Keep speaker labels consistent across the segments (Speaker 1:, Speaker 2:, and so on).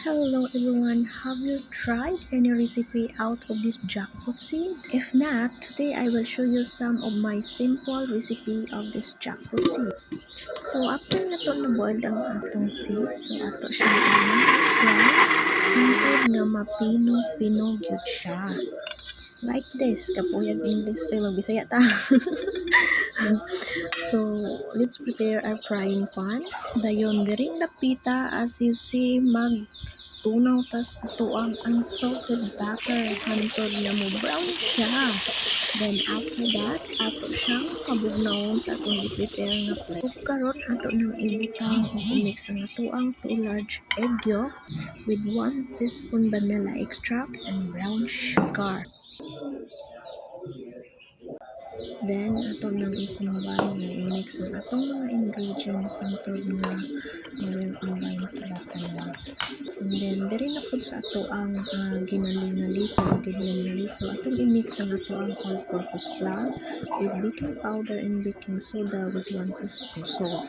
Speaker 1: Hello everyone, have you tried any recipe out of this jackfruit seed? If not, today I will show you some of my simple recipe of this jackfruit seed. So after nato na boiled ang atong seed, so ato siya i-fry hangtod nga mapino-pino gyud siya. Like this, kapuyag English ay magbisaya ta. So, let's prepare our frying pan. Dayon diring napita as you see tunaw tas ato ang unsalted butter hantod nga mo brown siya. Then after that, ato siyang kabugnawon sa atong i-prepare nga plate. Ug karon ato nang ibutang ug i-mix ang ato ang 2 large egg yolk with 1 teaspoon vanilla extract and brown sugar. Then, ato nang i-combine na i-mix ang atong mga ingredients hantod nga well-combine sila tanan. And then, diri na po sa ato ang ginalinaliso o giblend-naliso. Atong i-mix ang ato ang all-purpose flour with baking powder and baking soda with 1 teaspoon salt.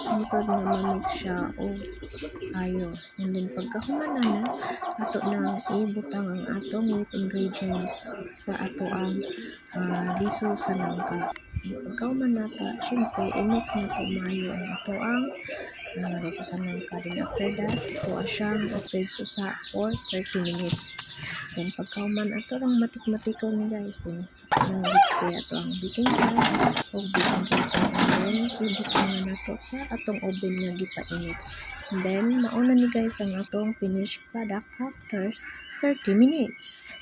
Speaker 1: Hantod nga ma-mix siya o ayo. And then, pagkahuman na, ato nang ibutang ang atong wheat ingredients sa ato ang liso sa langka. Pagkahuman nata, syempre, i-mix na ito maayo ang ato ang liso sa langka. Then after that, ito siyang i-preso sa for 30 minutes. Then pagkahuman ato lang matik-matikaw ni guys. Then nang gipay ato ang baking powder o baking powder. And then ibutang na nato sa atong oven nga gipainit. And then mauna ni guys ang atong finished product after 30 minutes.